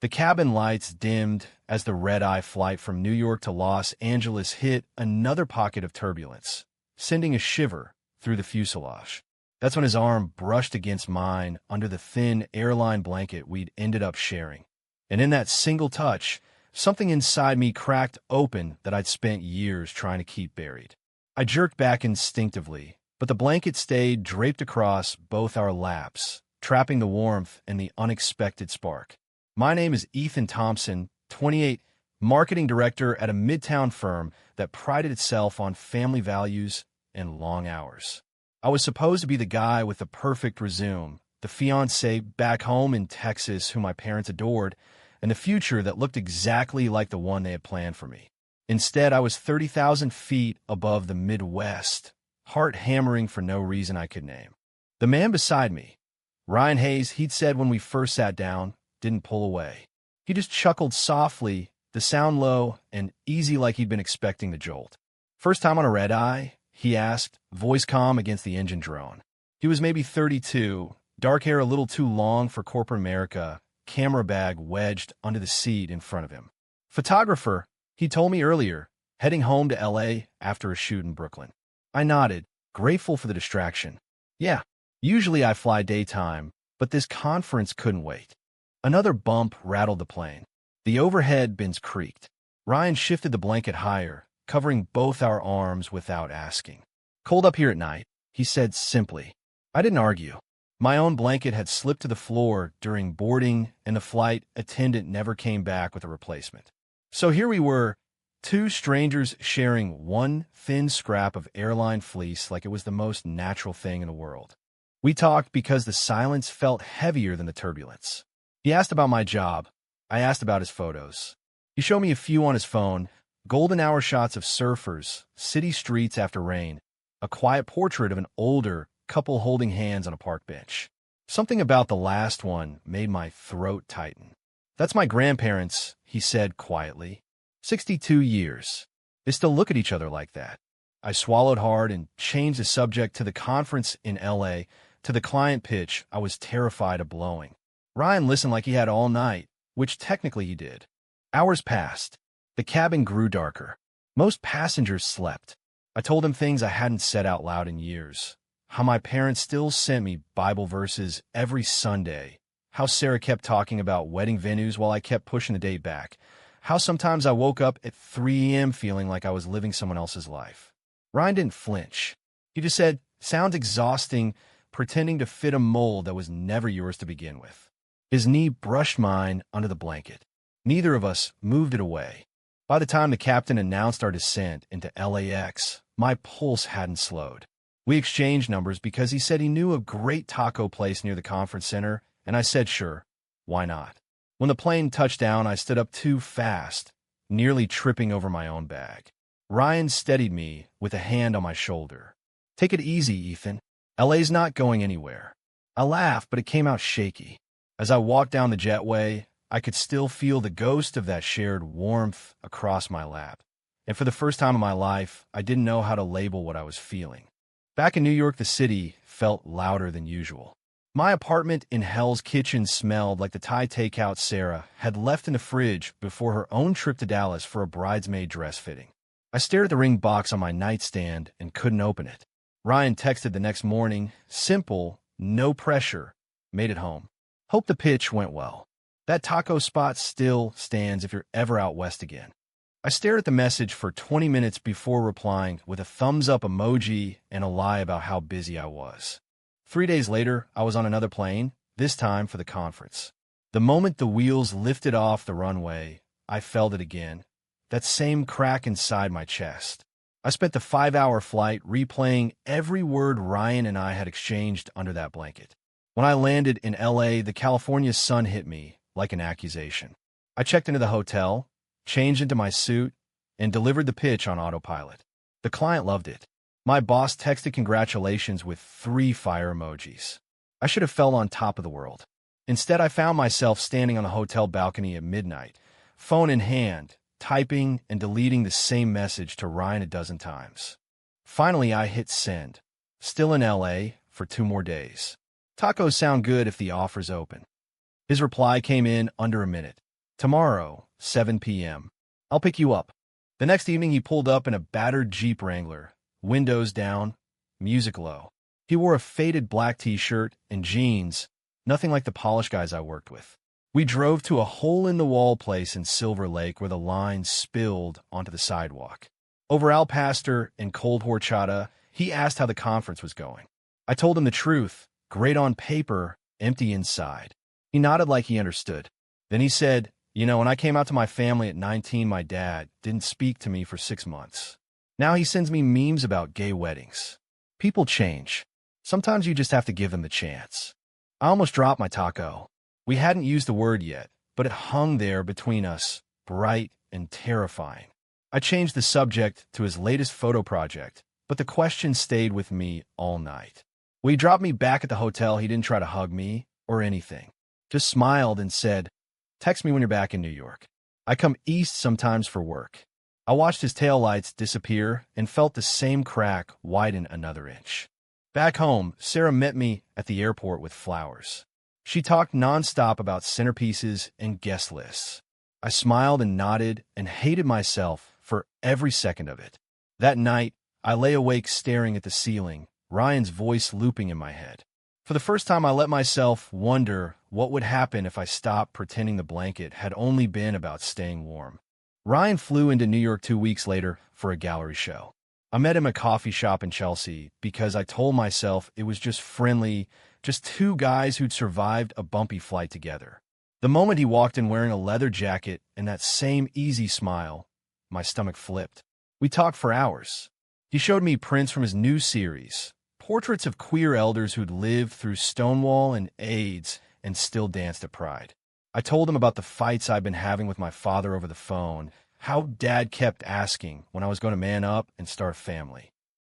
The cabin lights dimmed as the red-eye flight from New York to Los Angeles hit another pocket of turbulence, sending a shiver through the fuselage. That's when his arm brushed against mine under the thin airline blanket we'd ended up sharing. And in that single touch, something inside me cracked open that I'd spent years trying to keep buried. I jerked back instinctively, but the blanket stayed draped across both our laps, trapping the warmth and the unexpected spark. My name is Ethan Thompson, 28, marketing director at a midtown firm that prided itself on family values and long hours. I was supposed to be the guy with the perfect resume, the fiancé back home in Texas who my parents adored, and the future that looked exactly like the one they had planned for me. Instead, I was 30,000 feet above the Midwest, heart hammering for no reason I could name. The man beside me, Ryan Hayes, he'd said when we first sat down, didn't pull away. He just chuckled softly, the sound low and easy like he'd been expecting the jolt. "First time on a red-eye?" he asked, voice calm against the engine drone. He was maybe 32, dark hair a little too long for corporate America, camera bag wedged under the seat in front of him. "Photographer," he told me earlier, heading home to LA after a shoot in Brooklyn. I nodded, grateful for the distraction. "Yeah, usually I fly daytime, but this conference couldn't wait." Another bump rattled the plane. The overhead bins creaked. Ryan shifted the blanket higher, covering both our arms without asking. "Cold up here at night," he said simply. I didn't argue. My own blanket had slipped to the floor during boarding, and the flight attendant never came back with a replacement. So here we were, two strangers sharing one thin scrap of airline fleece like it was the most natural thing in the world. We talked because the silence felt heavier than the turbulence. He asked about my job. I asked about his photos. He showed me a few on his phone, golden hour shots of surfers, city streets after rain, a quiet portrait of an older couple holding hands on a park bench. Something about the last one made my throat tighten. "That's my grandparents," he said quietly. 62 years. They still look at each other like that. I swallowed hard and changed the subject to the conference in LA, to the client pitch I was terrified of blowing. Ryan listened like he had all night, which technically he did. Hours passed. The cabin grew darker. Most passengers slept. I told him things I hadn't said out loud in years. How my parents still sent me Bible verses every Sunday. How Sarah kept talking about wedding venues while I kept pushing the date back. How sometimes I woke up at 3 a.m. feeling like I was living someone else's life. Ryan didn't flinch. He just said, "Sounds exhausting, pretending to fit a mold that was never yours to begin with." His knee brushed mine under the blanket. Neither of us moved it away. By the time the captain announced our descent into LAX, my pulse hadn't slowed. We exchanged numbers because he said he knew a great taco place near the conference center, and I said sure, why not? When the plane touched down, I stood up too fast, nearly tripping over my own bag. Ryan steadied me with a hand on my shoulder. "Take it easy, Ethan. LA's not going anywhere." I laughed, but it came out shaky. As I walked down the jetway, I could still feel the ghost of that shared warmth across my lap. And for the first time in my life, I didn't know how to label what I was feeling. Back in New York, the city felt louder than usual. My apartment in Hell's Kitchen smelled like the Thai takeout Sarah had left in the fridge before her own trip to Dallas for a bridesmaid dress fitting. I stared at the ring box on my nightstand and couldn't open it. Ryan texted the next morning, simple, no pressure, made it home. Hope the pitch went well. That taco spot still stands if you're ever out west again. I stared at the message for 20 minutes before replying with a thumbs-up emoji and a lie about how busy I was. 3 days later, I was on another plane, this time for the conference. The moment the wheels lifted off the runway, I felt it again, that same crack inside my chest. I spent the 5-hour flight replaying every word Ryan and I had exchanged under that blanket. When I landed in LA, the California sun hit me like an accusation. I checked into the hotel, changed into my suit, and delivered the pitch on autopilot. The client loved it. My boss texted congratulations with 3 fire emojis. I should have felt on top of the world. Instead, I found myself standing on the hotel balcony at midnight, phone in hand, typing and deleting the same message to Ryan a dozen times. Finally, I hit send. Still in LA for 2 more days. Tacos sound good if the offer's open. His reply came in under a minute. Tomorrow, 7 p.m. I'll pick you up. The next evening, he pulled up in a battered Jeep Wrangler, windows down, music low. He wore a faded black t-shirt and jeans, nothing like the polished guys I worked with. We drove to a hole-in-the-wall place in Silver Lake where the line spilled onto the sidewalk. Over al pastor and cold horchata, he asked how the conference was going. I told him the truth, great on paper, empty inside. He nodded like he understood. Then he said, when I came out to my family at 19, my dad didn't speak to me for 6 months. Now he sends me memes about gay weddings. People change. Sometimes you just have to give them the chance. I almost dropped my taco. We hadn't used the word yet, but it hung there between us, bright and terrifying. I changed the subject to his latest photo project, but the question stayed with me all night. When he dropped me back at the hotel, he didn't try to hug me or anything. Just smiled and said, "Text me when you're back in New York. I come east sometimes for work." I watched his taillights disappear and felt the same crack widen another inch. Back home, Sarah met me at the airport with flowers. She talked nonstop about centerpieces and guest lists. I smiled and nodded and hated myself for every second of it. That night, I lay awake staring at the ceiling, Ryan's voice looping in my head. For the first time, I let myself wonder what would happen if I stopped pretending the blanket had only been about staying warm. Ryan flew into New York 2 weeks later for a gallery show. I met him at a coffee shop in Chelsea because I told myself it was just friendly, just two guys who'd survived a bumpy flight together. The moment he walked in wearing a leather jacket and that same easy smile, my stomach flipped. We talked for hours. He showed me prints from his new series, portraits of queer elders who'd lived through Stonewall and AIDS and still danced at Pride. I told him about the fights I'd been having with my father over the phone, how Dad kept asking when I was going to man up and start a family.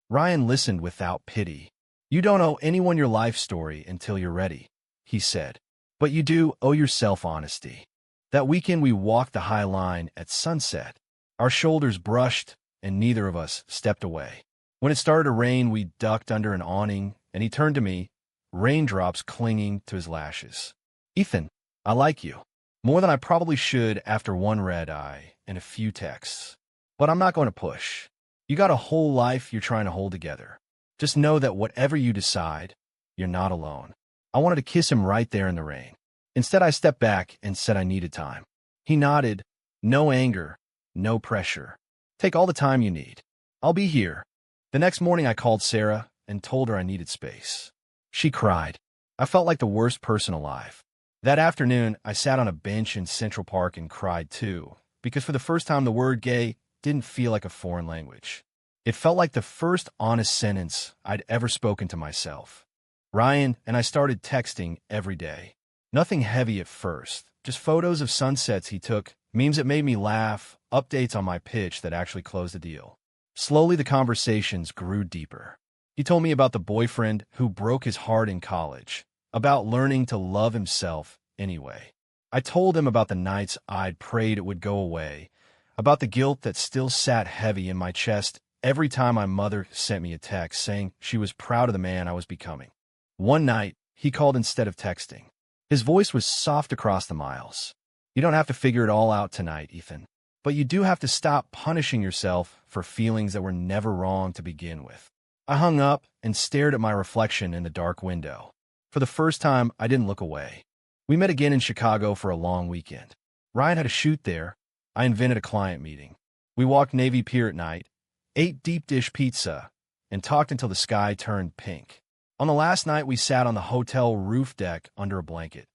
Ryan listened without pity. "You don't owe anyone your life story until you're ready," he said. "But you do owe yourself honesty." That weekend we walked the High Line at sunset. Our shoulders brushed, and neither of us stepped away. When it started to rain, we ducked under an awning, and he turned to me, raindrops clinging to his lashes. "Ethan, I like you. More than I probably should after one red eye and a few texts. But I'm not going to push. You got a whole life you're trying to hold together. Just know that whatever you decide, you're not alone." I wanted to kiss him right there in the rain. Instead, I stepped back and said I needed time. He nodded. "No anger, no pressure. Take all the time you need. I'll be here." The next morning, I called Sarah and told her I needed space. She cried. I felt like the worst person alive. That afternoon, I sat on a bench in Central Park and cried too, because for the first time, the word gay didn't feel like a foreign language. It felt like the first honest sentence I'd ever spoken to myself. Ryan and I started texting every day. Nothing heavy at first, just photos of sunsets he took, memes that made me laugh, updates on my pitch that actually closed the deal. Slowly, the conversations grew deeper. He told me about the boyfriend who broke his heart in college, about learning to love himself anyway. I told him about the nights I'd prayed it would go away, about the guilt that still sat heavy in my chest every time my mother sent me a text saying she was proud of the man I was becoming. One night, he called instead of texting. His voice was soft across the miles. "You don't have to figure it all out tonight, Ethan. But you do have to stop punishing yourself for feelings that were never wrong to begin with." I hung up and stared at my reflection in the dark window. For the first time, I didn't look away. We met again in Chicago for a long weekend. Ryan had a shoot there. I invented a client meeting. We walked Navy Pier at night, ate deep dish pizza, and talked until the sky turned pink. On the last night, we sat on the hotel roof deck under a blanket.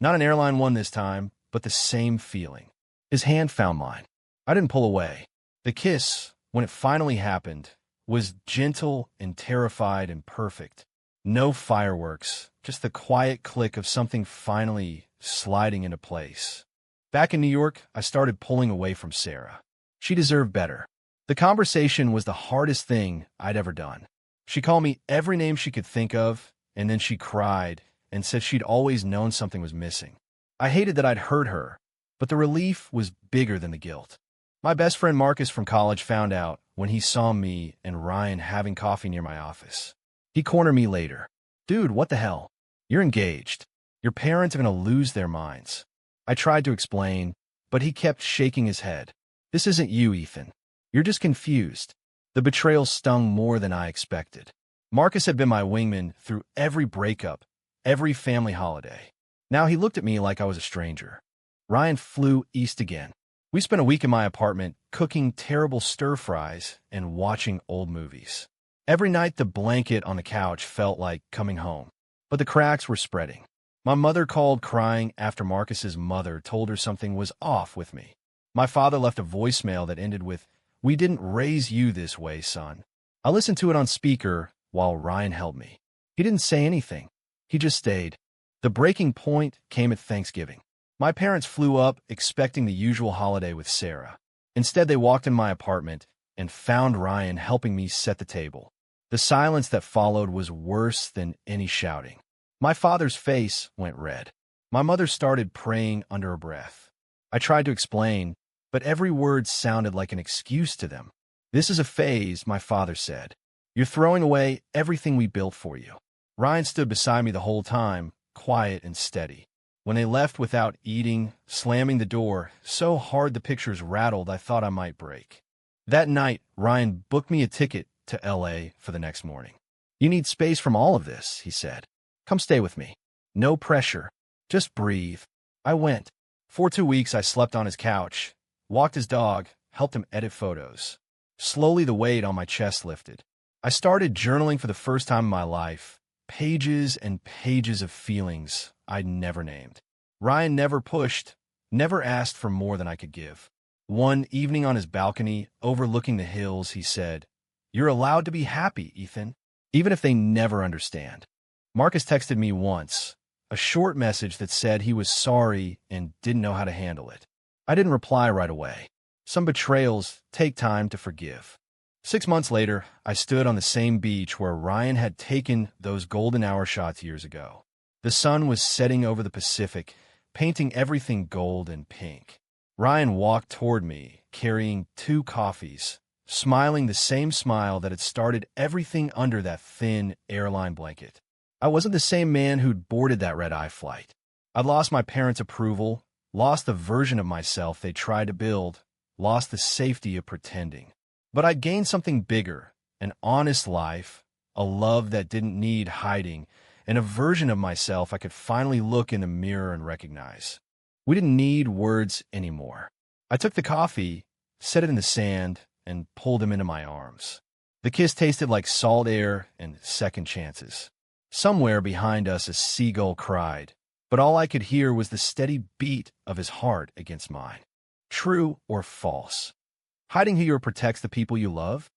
Not an airline one this time, but the same feeling. His hand found mine. I didn't pull away. The kiss, when it finally happened, was gentle and terrified and perfect. No fireworks, just the quiet click of something finally sliding into place. Back in New York, I started pulling away from Sarah. She deserved better. The conversation was the hardest thing I'd ever done. She called me every name she could think of, and then she cried and said she'd always known something was missing. I hated that I'd hurt her, but the relief was bigger than the guilt. My best friend Marcus from college found out when he saw me and Ryan having coffee near my office. He cornered me later. "Dude, what the hell? You're engaged. Your parents are going to lose their minds." I tried to explain, But he kept shaking his head. This isn't you, Ethan. You're just confused. The betrayal stung more than I expected. Marcus had been my wingman through every breakup, every family holiday. Now he looked at me like I was a stranger. Ryan flew east again. We spent a week in my apartment cooking terrible stir-fries and watching old movies. Every night the blanket on the couch felt like coming home, but the cracks were spreading. My mother called crying after Marcus's mother told her something was off with me. My father left a voicemail that ended with, "We didn't raise you this way, son." I listened to it on speaker while Ryan held me. He didn't say anything. He just stayed. The breaking point came at Thanksgiving. My parents flew up expecting the usual holiday with Sarah. Instead, they walked in my apartment and found Ryan helping me set the table. The silence that followed was worse than any shouting. My father's face went red. My mother started praying under her breath. I tried to explain, but every word sounded like an excuse to them. "This is a phase," my father said. "You're throwing away everything we built for you." Ryan stood beside me the whole time, quiet and steady. When they left without eating, slamming the door so hard the pictures rattled I thought I might break. That night, Ryan booked me a ticket to LA for the next morning. "You need space from all of this," he said. "Come stay with me. No pressure. Just breathe." I went. For 2 weeks I slept on his couch, walked his dog, helped him edit photos. Slowly the weight on my chest lifted. I started journaling for the first time in my life, pages and pages of feelings I'd never named. Ryan never pushed, never asked for more than I could give. One evening on his balcony, overlooking the hills, he said, "You're allowed to be happy, Ethan, even if they never understand." Marcus texted me once, a short message that said he was sorry and didn't know how to handle it. I didn't reply right away. Some betrayals take time to forgive. 6 months later, I stood on the same beach where Ryan had taken those golden hour shots years ago. The sun was setting over the Pacific, painting everything gold and pink. Ryan walked toward me, carrying 2 coffees, smiling the same smile that had started everything under that thin airline blanket. I wasn't the same man who'd boarded that red-eye flight. I'd lost my parents' approval, lost the version of myself they tried to build, lost the safety of pretending. But I'd gained something bigger, an honest life, a love that didn't need hiding, and a version of myself I could finally look in the mirror and recognize. We didn't need words anymore. I took the coffee, set it in the sand, and pulled him into my arms. The kiss tasted like salt air and second chances. Somewhere behind us a seagull cried, but all I could hear was the steady beat of his heart against mine. True or false? Hiding who you are protects the people you love?